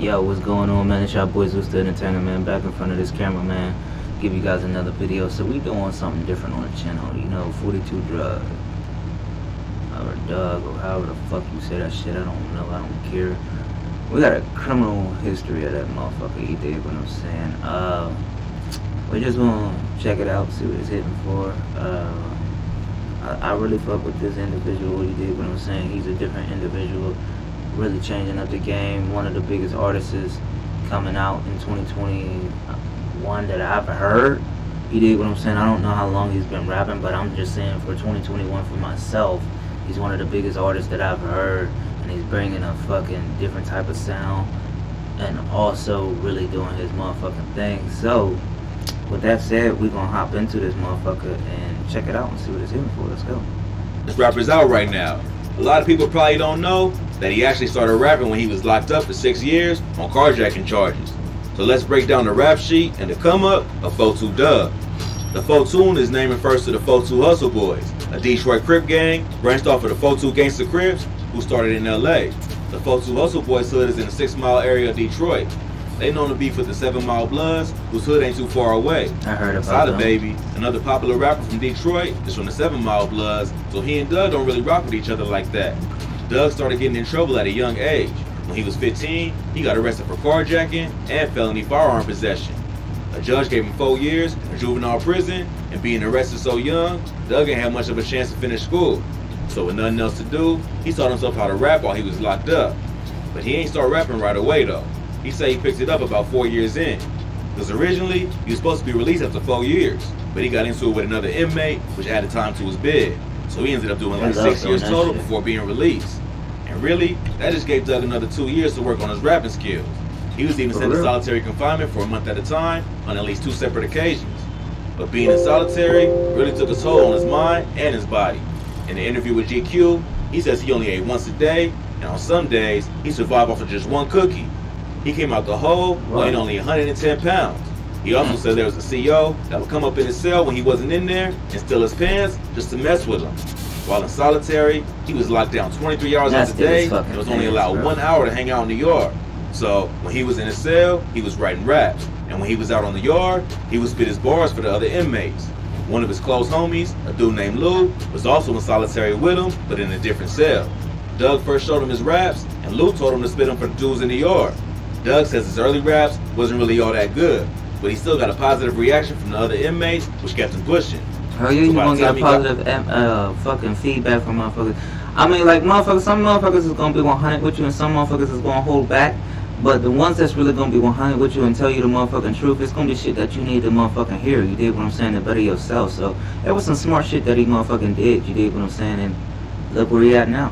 Yo, what's going on, man? It's y'all boys who's still entertainment, man. Back in front of this camera, man. Give you guys another video. So we doing something different on the channel, you know, 42 Dugg. Or Dugg, or however the fuck you say that shit. I don't know. I don't care. We got a criminal history of that motherfucker, you dig what I'm saying? We're just gonna check it out, see what it's hitting for. I really fuck with this individual, you dig what I'm saying? He's a different individual, really changing up the game. One of the biggest artists coming out in 2021 that I've heard. You dig what I'm saying? I don't know how long he's been rapping, but I'm just saying for 2021 for myself, he's one of the biggest artists that I've heard, and he's bringing a fucking different type of sound and also really doing his motherfucking thing. So with that said, we're gonna hop into this motherfucker and check it out and see what it's hitting for. Let's go. This rapper's out right now. A lot of people probably don't know that he actually started rapping when he was locked up for 6 years on carjacking charges. So let's break down the rap sheet and the come up of 42 Dugg. The 42 is named first to the 42 Hustle Boys, a Detroit Crip gang branched off of the 42 Gangsta Crips who started in LA. The 42 Hustle Boys hood is in the 6 Mile area of Detroit. They known to beef with the 7 Mile Bloods, whose hood ain't too far away. I heard about Sada them. Baby, another popular rapper from Detroit, is from the 7 Mile Bloods, so he and Dugg don't really rock with each other like that. Dugg started getting in trouble at a young age. When he was 15, he got arrested for carjacking and felony firearm possession. A judge gave him 4 years in juvenile prison, and being arrested so young, Dugg didn't have much of a chance to finish school. So with nothing else to do, he taught himself how to rap while he was locked up. But he ain't start rapping right away though. He said he picked it up about 4 years in. Because originally, he was supposed to be released after 4 years. But he got into it with another inmate, which added time to his bid. So he ended up doing like 6 years total before being released. And really, that just gave Dugg another 2 years to work on his rapping skills. He was even sent to solitary confinement for a month at a time on at least 2 separate occasions. But being in solitary really took a toll on his mind and his body. In an interview with GQ, he says he only ate once a day, and on some days, he survived off of just 1 cookie. He came out the hole weighing only 110 pounds. He also said there was a CO that would come up in his cell when he wasn't in there and steal his pants just to mess with him. While in solitary, he was locked down 23 hours a day and was only allowed 1 hour to hang out in the yard. So when he was in his cell, he was writing raps. And when he was out on the yard, he would spit his bars for the other inmates. One of his close homies, a dude named Lou, was also in solitary with him, but in a different cell. Dugg first showed him his raps, and Lou told him to spit them for the dudes in the yard. Dugg says his early raps wasn't really all that good, but he still got a positive reaction from the other inmates, which kept him pushing. Hell yeah, you gonna get a positive fucking feedback from motherfuckers. I mean, like, motherfuckers, some motherfuckers is gonna be 100 with you, and some motherfuckers is gonna hold back. But the ones that's really gonna be 100 with you and tell you the motherfucking truth, it's gonna be shit that you need to motherfucking hear. You dig what I'm saying? To better yourself. So there was some smart shit that he motherfucking did. You dig what I'm saying? And look where he at now.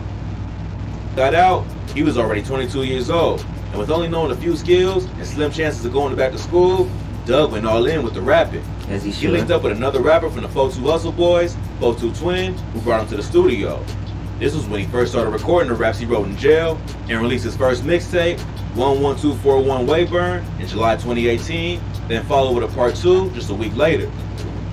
Got out, he was already 22 years old. And with only knowing a few skills and slim chances of going back to school, Dugg went all in with the rapping. As he should. He linked up with another rapper from the 42 Hustle Boys, 42 Twin, who brought him to the studio. This was when he first started recording the raps he wrote in jail and released his first mixtape, 11241 Wayburn, in July 2018, then followed with a part 2 just a week later.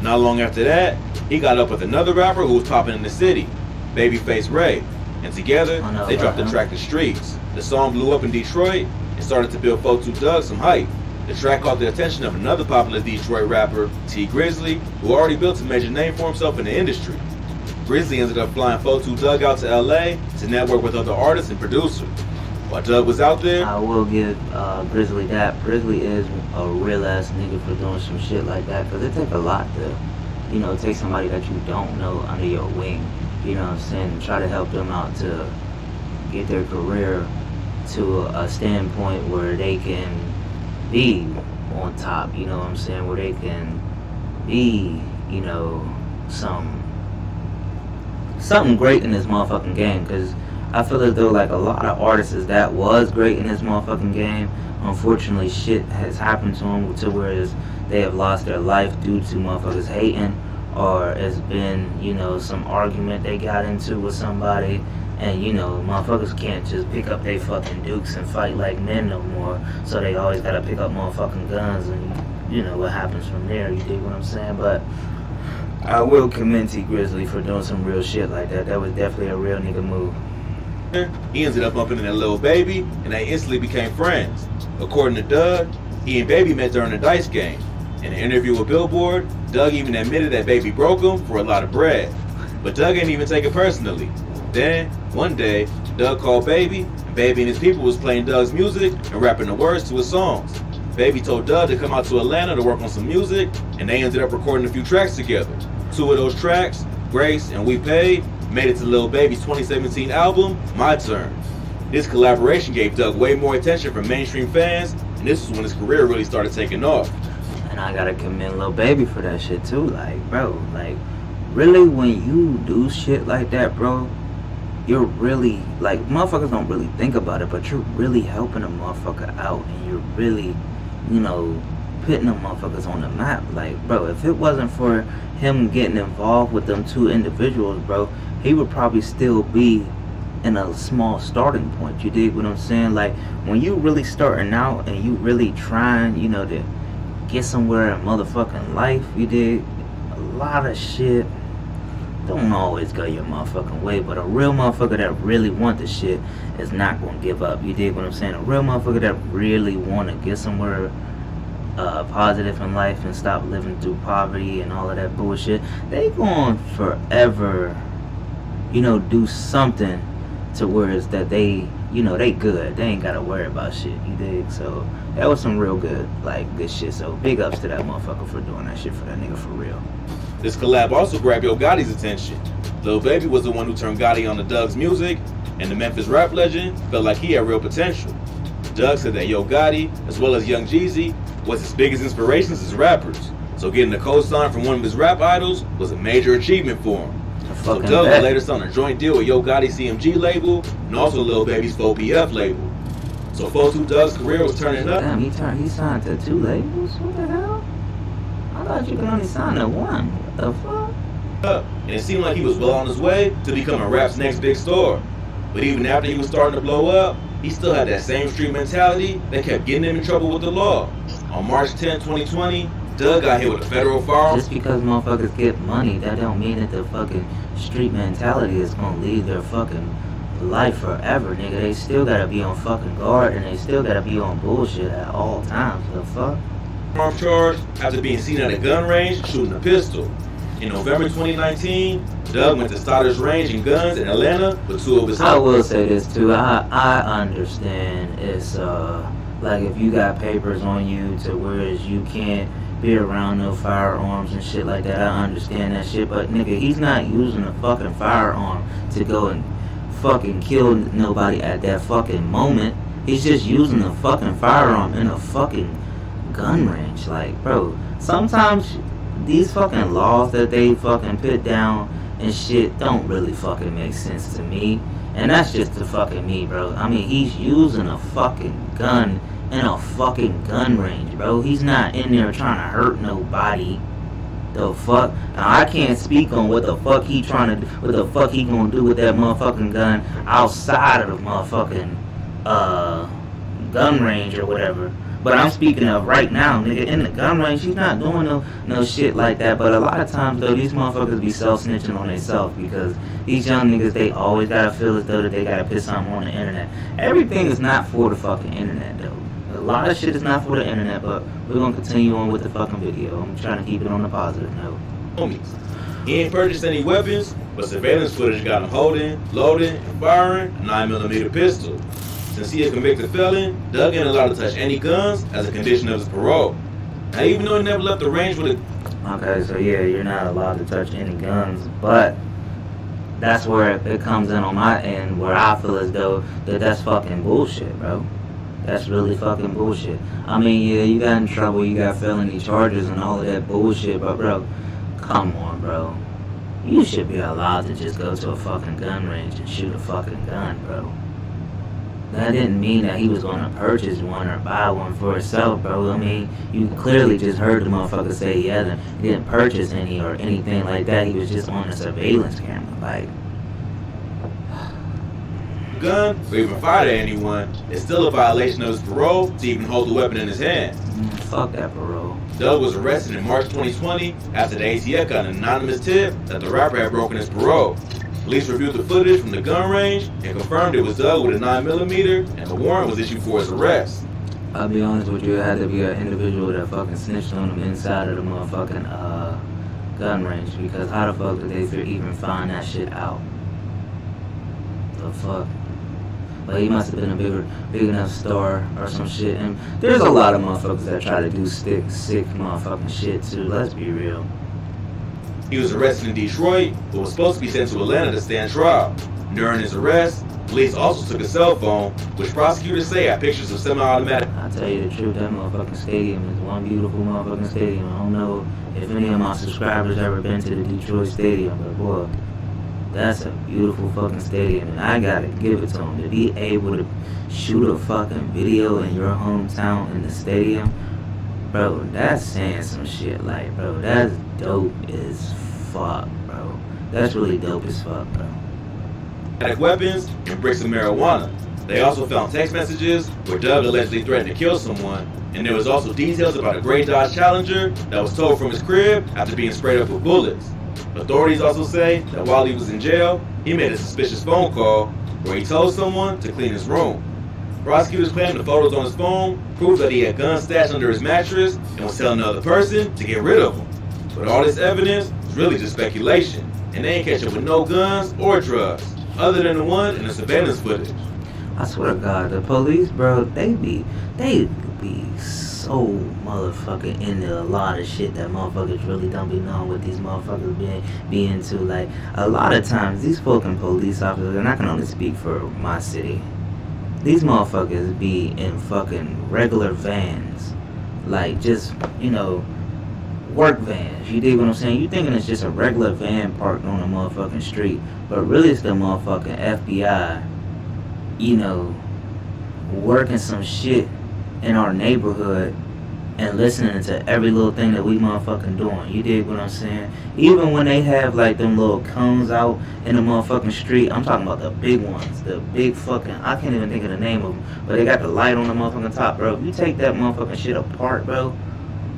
Not long after that, he got up with another rapper who was popping in the city, Babyface Ray, and together they dropped the track The Streets. The song blew up in Detroit and started to build 42 Dugg some hype. The track caught the attention of another popular Detroit rapper, T Grizzly, who already built a major name for himself in the industry. Grizzly ended up flying 42 Dugg out to LA to network with other artists and producers. While Dugg was out there, I will give Grizzly that. Grizzly is a real ass nigga for doing some shit like that, because it takes a lot to, you know, take somebody that you don't know under your wing, you know what I'm saying, and try to help them out to get their career to a standpoint where they can be on top, you know what I'm saying, where they can be, you know, something great in this motherfucking game. Because I feel as though like a lot of artists that was great in this motherfucking game, unfortunately shit has happened to them to where they have lost their life due to motherfuckers hating, or it's been, you know, some argument they got into with somebody. And, you know, motherfuckers can't just pick up they fucking dukes and fight like men no more. So they always gotta pick up motherfucking guns, and, you know, what happens from there, you dig what I'm saying? But I will commend T Grizzly for doing some real shit like that. That was definitely a real nigga move. He ended up bumping into Lil Baby, and they instantly became friends. According to Dugg, he and Baby met during a dice game. In an interview with Billboard, Dugg even admitted that Baby broke him for a lot of bread. But Dugg ain't even take it personally. Then, one day, Dugg called Baby, and Baby and his people was playing Dugg's music and rapping the words to his songs. Baby told Dugg to come out to Atlanta to work on some music, and they ended up recording a few tracks together. 2 of those tracks, Grace and We Paid, made it to Lil Baby's 2017 album, My Turn. This collaboration gave Dugg way more attention from mainstream fans, and this is when his career really started taking off. And I gotta commend Lil Baby for that shit too. Like, bro, like, really, when you do shit like that, bro, you're really, like, motherfuckers don't really think about it, but you're really helping a motherfucker out, and you're really, you know, putting them motherfuckers on the map. Like, bro, if it wasn't for him getting involved with them 2 individuals, bro, he would probably still be in a small starting point. You dig what I'm saying? Like, when you really starting out and you really trying, you know, to get somewhere in motherfucking life, you dig, a lot of shit don't always go your motherfucking way, but a real motherfucker that really want the shit is not gonna give up. You dig what I'm saying? A real motherfucker that really want to get somewhere positive in life and stop living through poverty and all of that bullshit, they going forever, you know, do something to where it's that they, you know, they good. They ain't gotta worry about shit, you dig? So that was some real good, like, good shit. So big ups to that motherfucker for doing that shit for that nigga, for real. This collab also grabbed Yo Gotti's attention. Lil Baby was the one who turned Gotti on to Dugg's music, and the Memphis rap legend felt like he had real potential. Dugg said that Yo Gotti, as well as Young Jeezy, was his biggest inspirations as rappers. So getting a co-sign from one of his rap idols was a major achievement for him. So Dugg would later sign a joint deal with Yo Gotti's CMG label, and also Lil Baby's 4PF label. So 4-2 Dugg's career was turning up. Damn, he signed to 2 labels? What the hell? I thought you could only sign to 1. What the fuck? And it seemed like he was well on his way to becoming rap's next big star. But even after he was starting to blow up, he still had that same street mentality that kept getting him in trouble with the law. On March 10, 2020, Dugg got hit with a federal firearm. Just because motherfuckers get money, that don't mean that the fucking street mentality is gonna leave their fucking life forever, nigga. They still gotta be on fucking guard, and they still gotta be on bullshit at all times. The fuck? Firearm charge after being seen at a gun range shooting a pistol. In November 2019, Dugg went to Stoddard's Range and Guns in Atlanta with 2 of his. I will say this too. I understand it's like if you got papers on you to where you can't be around no firearms and shit like that. I understand that shit, but nigga, he's not using a fucking firearm to go and fucking kill nobody at that fucking moment. He's just using a fucking firearm in a fucking gun range. Like, bro, sometimes these fucking laws that they fucking put down and shit don't really fucking make sense to me. And that's just the fucking me, bro. I mean, he's using a fucking gun in a fucking gun range, bro. He's not in there trying to hurt nobody. The fuck? Now, I can't speak on what the fuck he trying to do, what the fuck he gonna do with that motherfucking gun outside of the motherfucking gun range or whatever. But I'm speaking of right now, nigga, in the gun range, he's not doing no shit like that. But a lot of times, though, these motherfuckers be self-snitching on themselves because these young niggas, they always gotta feel as though that they gotta put something on the internet. Everything is not for the fucking internet, though. A lot of shit is not for the internet, but we're gonna continue on with the fucking video. I'm trying to keep it on the positive note. Homies. He ain't purchased any weapons, but surveillance footage got him holding, loading, and firing a 9mm pistol. Since he a convicted felon, Dugg ain't allowed to touch any guns as a condition of his parole. Now, even though he never left the range with a... Okay, so yeah, you're not allowed to touch any guns, but that's where it comes in on my end, where I feel as though that's fucking bullshit, bro. That's really fucking bullshit. I mean, yeah, you got in trouble, you got felony charges and all of that bullshit, but bro, come on, bro. You should be allowed to just go to a fucking gun range and shoot a fucking gun, bro. That didn't mean that he was going to purchase one or buy one for himself, bro. I mean, you clearly just heard the motherfucker say he didn't purchase any or anything like that. He was just on a surveillance camera, like. Gun or even fire at anyone is still a violation of his parole to even hold the weapon in his hand. Fuck that parole. Dugg was arrested in March 2020 after the ATF got an anonymous tip that the rapper had broken his parole. Police reviewed the footage from the gun range and confirmed it was Dugg with a 9mm, and a warrant was issued for his arrest. I'll be honest with you, it had to be an individual that fucking snitched on them inside of the motherfucking gun range, because how the fuck did they even find that shit out? The fuck? But he must have been a big enough star or some shit. And there's a lot of motherfuckers that try to do sick motherfucking shit too. Let's be real. He was arrested in Detroit, but was supposed to be sent to Atlanta to stand trial. During his arrest, police also took a cell phone, which prosecutors say had pictures of semi-automatic. I'll tell you the truth, that motherfucking stadium is one beautiful motherfucking stadium. I don't know if any of my subscribers ever been to the Detroit stadium, but boy, that's a beautiful fucking stadium, and I gotta give it to them. To be able to shoot a fucking video in your hometown in the stadium, bro, that's saying some shit. Like, bro, that's dope as fuck, bro. That's really dope as fuck, bro. Weapons and bricks of marijuana. They also found text messages where Dugg allegedly threatened to kill someone, and there was also details about a gray Dodge Challenger that was towed from his crib after being sprayed up with bullets. Authorities also say that while he was in jail, he made a suspicious phone call where he told someone to clean his room. Prosecutors claim the photos on his phone prove that he had guns stashed under his mattress and was telling another person to get rid of them. But all this evidence is really just speculation, and they ain't catch up with no guns or drugs, other than the one in the surveillance footage. I swear to God, the police, bro, they be so motherfucking into a lot of shit that motherfuckers really don't be knowing what these motherfuckers be into. Like, a lot of times, these fucking police officers, and I can only speak for my city, these motherfuckers be in fucking regular vans. Like, just, you know, work vans. You dig what I'm saying? You thinking it's just a regular van parked on a motherfucking street, but really it's the motherfucking FBI, you know, working some shit in our neighborhood and listening to every little thing that we motherfucking doing. You dig what I'm saying? Even when they have like them little cones out in the motherfucking street, I'm talking about the big ones, the big fucking, I can't even think of the name of them, but they got the light on the motherfucking top, bro. If you take that motherfucking shit apart, bro,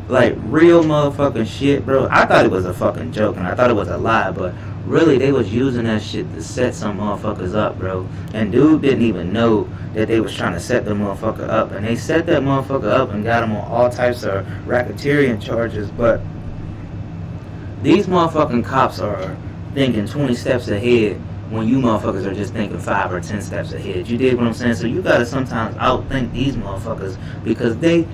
like real motherfucking shit, bro. I thought it was a fucking joke and I thought it was a lie, but really they was using that shit to set some motherfuckers up, bro. And dude didn't even know that they was trying to set the motherfucker up, and they set that motherfucker up and got him on all types of racketeering charges. But these motherfucking cops are thinking 20 steps ahead when you motherfuckers are just thinking 5 or 10 steps ahead. You dig what I'm saying? So you gotta sometimes outthink these motherfuckers, because they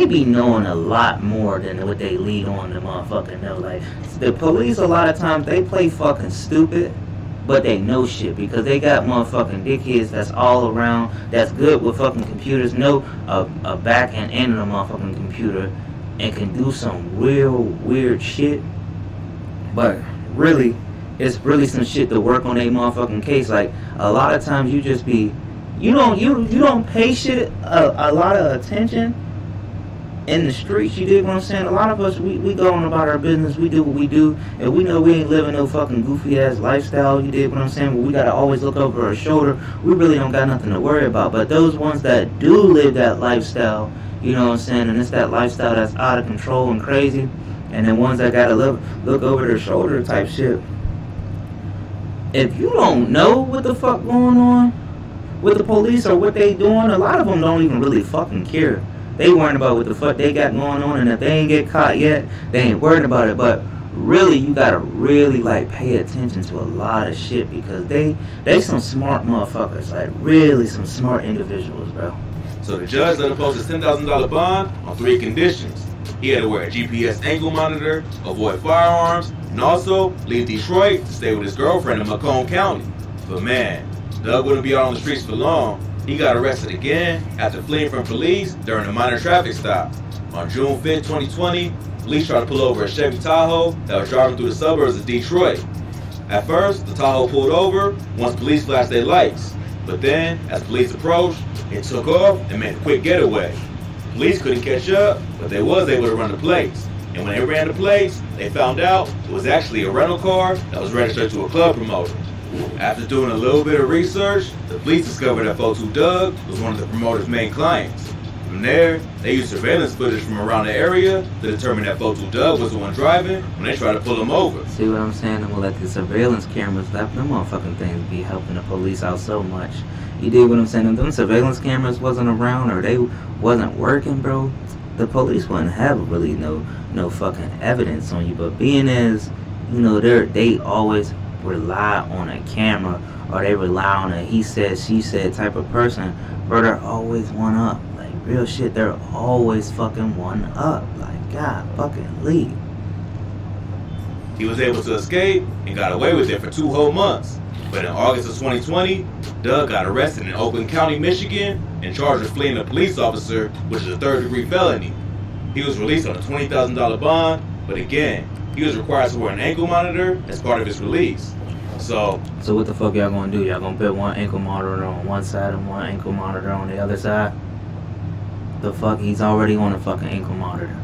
be knowing a lot more than what they lead on to motherfucking know. Like, the police, a lot of times, they play fucking stupid, but they know shit, because they got motherfucking dickheads that's all around, that's good with fucking computers, know a back and end of the motherfucking computer, and can do some real weird shit. But really, it's really some shit to work on a motherfucking case. Like, a lot of times you just be, you don't pay shit a lot of attention in the streets. You dig what I'm saying? A lot of us, we go on about our business, we do what we do, and we know we ain't living no fucking goofy ass lifestyle. You dig what I'm saying? But we gotta always look over our shoulder. We really don't got nothing to worry about. But those ones that do live that lifestyle, you know what I'm saying, and it's that lifestyle that's out of control and crazy, and then ones that gotta look over their shoulder type shit. If you don't know what the fuck going on with the police or what they doing, a lot of them don't even really fucking care. They worrying about what the fuck they got going on, and if they ain't get caught yet, they ain't worried about it. But really, you gotta really like pay attention to a lot of shit, because they some smart motherfuckers, like really some smart individuals, bro. So the judge let him post a $10,000 bond on 3 conditions. He had to wear a GPS ankle monitor, avoid firearms, and also leave Detroit to stay with his girlfriend in Macomb County. But man, Dugg wouldn't be out on the streets for long. He got arrested again after fleeing from police during a minor traffic stop. On June 5, 2020, police tried to pull over a Chevy Tahoe that was driving through the suburbs of Detroit. At first, the Tahoe pulled over once police flashed their lights. But then, as police approached, it took off and made a quick getaway. Police couldn't catch up, but they was able to run the plates. And when they ran the plates, they found out it was actually a rental car that was registered to a club promoter. After doing a little bit of research, the police discovered that folks who Dugg was one of the promoter's main clients. From there, they used surveillance footage from around the area to determine that folks who Dugg was the one driving when they tried to pull him over. See what I'm saying? I'm gonna let the surveillance cameras, them motherfucking things be helping the police out so much. You dig what I'm saying? If them surveillance cameras wasn't around or they wasn't working, bro, the police wouldn't have really no fucking evidence on you. But being as, you know, they always rely on a camera, or they rely on a he said, she said type of person, bro, they're always one up. Like, real shit, they're always fucking one up. Like, God fucking leave. He was able to escape and got away with it for 2 whole months. But in August of 2020, Dugg got arrested in Oakland County, Michigan, and charged with fleeing a police officer, which is a 3rd-degree felony. He was released on a $20,000 bond, but again, he was required to wear an ankle monitor as part of his release. So what the fuck y'all gonna do? Y'all gonna put one ankle monitor on one side and one ankle monitor on the other side? The fuck? He's already on a fucking ankle monitor.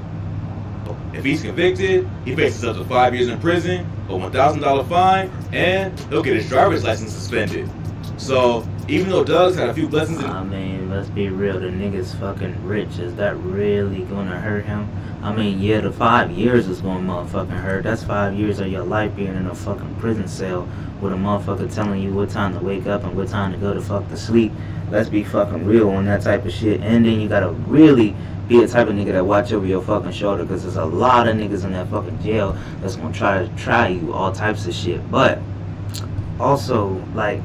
if he's convicted, he faces up to 5 years in prison, a $1,000 fine, and he'll get his driver's license suspended. So even though Dugg's had a few blessings in... I mean, let's be real, the nigga's fucking rich. Is that really gonna hurt him? I mean, yeah, the 5 years is gonna motherfucking hurt. That's 5 years of your life being in a fucking prison cell with a motherfucker telling you what time to wake up and what time to go to fuck to sleep. Let's be fucking real on that type of shit. And then you gotta really be a type of nigga that watch over your fucking shoulder, because there's a lot of niggas in that fucking jail that's gonna try you all types of shit. But also, like,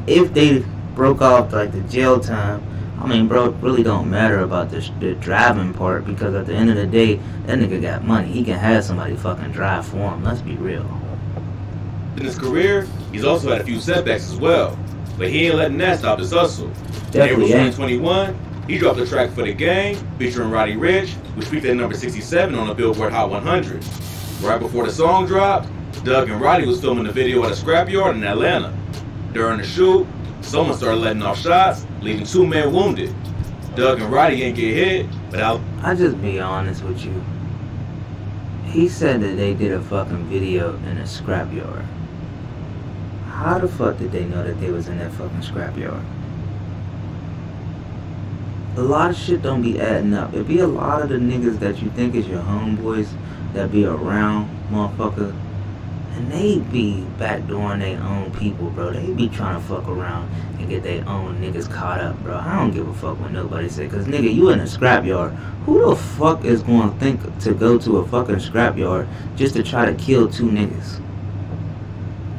if they broke off like the jail time, I mean, bro, it really don't matter about the driving part, because at the end of the day, that nigga got money. He can have somebody fucking drive for him. Let's be real. In his career, he's also had a few setbacks as well, but he ain't letting that stop his hustle. In April 2021, he dropped a track for The Game featuring Roddy Ricch, which peaked at number 67 on the Billboard Hot 100. Right before the song dropped, Dugg and Roddy was filming the video at a scrapyard in Atlanta. During the shoot, someone started letting off shots, leaving 2 men wounded. Dugg and Roddy ain't get hit, but I just be honest with you. He said that they did a fucking video in a scrapyard. How the fuck did they know that they was in that fucking scrapyard? A lot of shit don't be adding up. It be a lot of the niggas that you think is your homeboys that be around, motherfucker, and they be backdooring their own people, bro. They be trying to fuck around and get their own niggas caught up, bro. I don't give a fuck what nobody say, cause nigga, you in a scrapyard. Who the fuck is gonna think to go to a fucking scrapyard just to try to kill 2 niggas?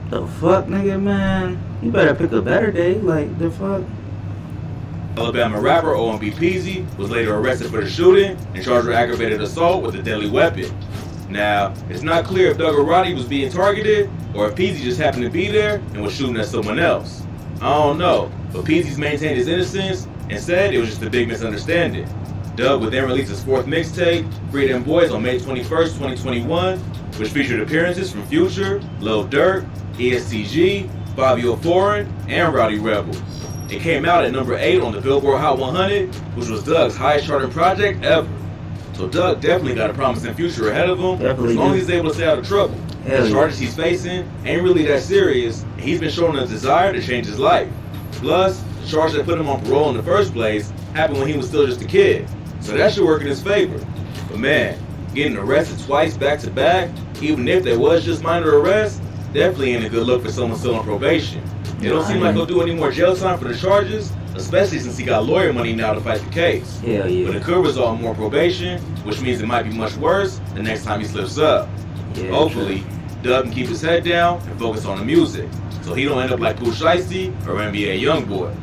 The fuck, nigga, man? You better pick a better day. Like, the fuck? Alabama rapper O.M.B. Peasy was later arrested for the shooting and charged with aggravated assault with a deadly weapon. Now, it's not clear if Dugg or Roddy was being targeted or if Peasy just happened to be there and was shooting at someone else. I don't know, but Peasy's maintained his innocence and said it was just a big misunderstanding. Dugg would then release his 4th mixtape, Freedom Boys, on May 21st, 2021, which featured appearances from Future, Lil Durk, ESTG, Fabio Foreign, and Rowdy Rebel. It came out at number 8 on the Billboard Hot 100, which was Dugg's highest charting project ever. So Dugg definitely got a promising future ahead of him, as long as he's able to stay out of trouble. The charges he's facing ain't really that serious, and he's been showing a desire to change his life. Plus, the charge that put him on parole in the first place happened when he was still just a kid, so that should work in his favor. But man, getting arrested twice back to back, even if there was just minor arrests, definitely ain't a good look for someone still on probation. It don't seem like he'll do any more jail time for the charges, especially since he got lawyer money now to fight the case. Hell yeah. But it could result in more probation, which means it might be much worse the next time he slips up. Yeah, hopefully, Dugg can keep his head down and focus on the music, so he don't end up like Pooh Shiesty or NBA Youngboy.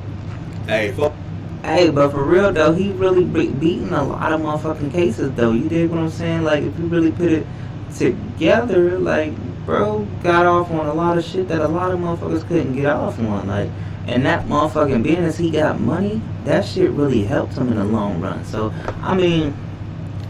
Hey, but for real though, he really beating a lot of motherfucking cases though. You dig what I'm saying? Like, if you really put it together, like, bro got off on a lot of shit that a lot of motherfuckers couldn't get off on. Like, and that motherfucking business, he got money, that shit really helped him in the long run. So, I mean,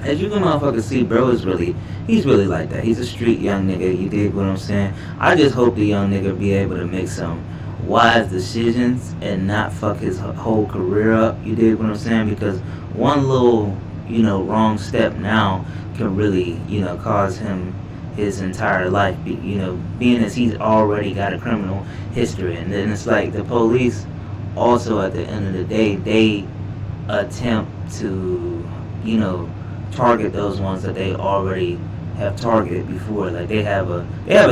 as you can motherfuckers see, bro is really, he's really like that. He's a street young nigga, you dig what I'm saying? I just hope the young nigga be able to make some wise decisions and not fuck his whole career up, you dig what I'm saying? Because one little, you know, wrong step now can really, you know, cause him his entire life, you know, being as he's already got a criminal history. And then it's like the police also, at the end of the day, they attempt to, you know, target those ones that they already have targeted before. Like they have a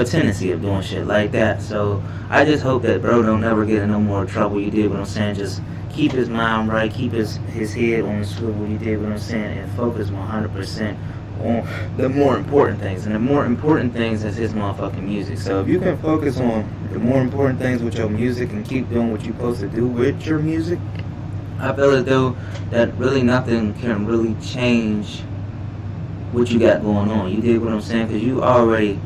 tendency of doing shit like that. So I just hope that bro don't ever get in no more trouble. You did what I'm saying? Just keep his mind right, keep his head on the swivel. You did what I'm saying, and focus 100% on the more important things. And the more important things is his motherfucking music. So if you can focus on the more important things with your music and keep doing what you're supposed to do with your music, I feel as though that really nothing can really change what you got going on. You dig what I'm saying? Because you already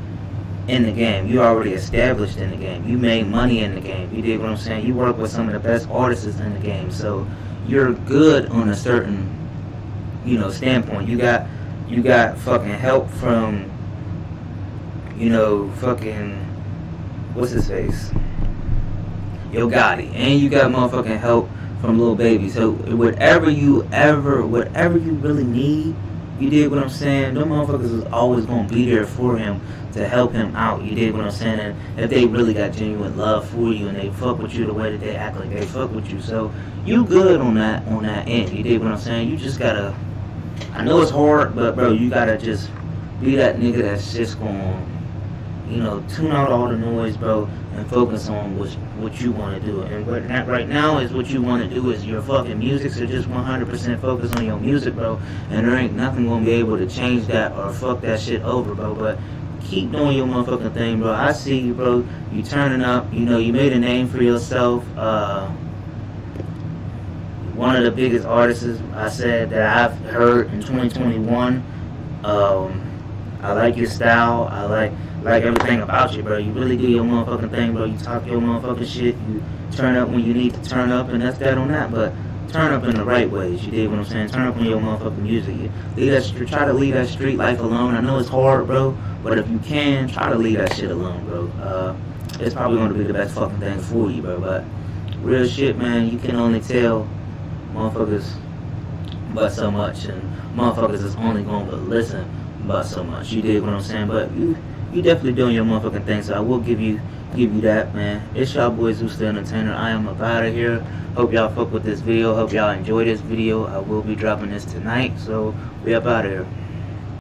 in the game. You already established in the game. You made money in the game. You dig what I'm saying? You work with some of the best artists in the game. So you're good on a certain, you know, standpoint. You got fucking help from, you know, fucking, what's his face? Yo Gotti. And you got motherfucking help from Lil Baby. So whatever you really need, you dig what I'm saying? Them motherfuckers is always gonna be there for him to help him out. You dig what I'm saying? And if they really got genuine love for you and they fuck with you the way that they act like they fuck with you, so you good on that end. You dig what I'm saying? You just gotta, I know it's hard, but bro, you gotta just be that nigga that's just gonna, you know, tune out all the noise, bro, and focus on what you want to do. And what right now is what you want to do is your fucking music. So just 100% focus on your music, bro. And there ain't nothing gonna be able to change that or fuck that shit over, bro. But keep doing your motherfucking thing, bro. I see you, bro. You turning up. You know, you made a name for yourself. One of the biggest artists I said that I've heard in 2021. I like your style. I like everything about you, bro. You really do your motherfucking thing, bro. You talk your motherfucking shit. You turn up when you need to turn up, and that's that on that. But turn up in the right ways. You dig what I'm saying? Turn up on your motherfucking music. Try to leave that street life alone. I know it's hard, bro, but if you can, try to leave that shit alone, bro. It's probably going to be the best fucking thing for you, bro. But real shit, man, you can only tell motherfuckers but so much, and motherfuckers is only going to listen but so much. You dig what I'm saying? But you definitely doing your motherfucking thing, so I will give you that, man. It's y'all boy Zeus the Entertainer. I am up out of here. Hope y'all fuck with this video. Hope y'all enjoy this video. I will be dropping this tonight, so we up out of here.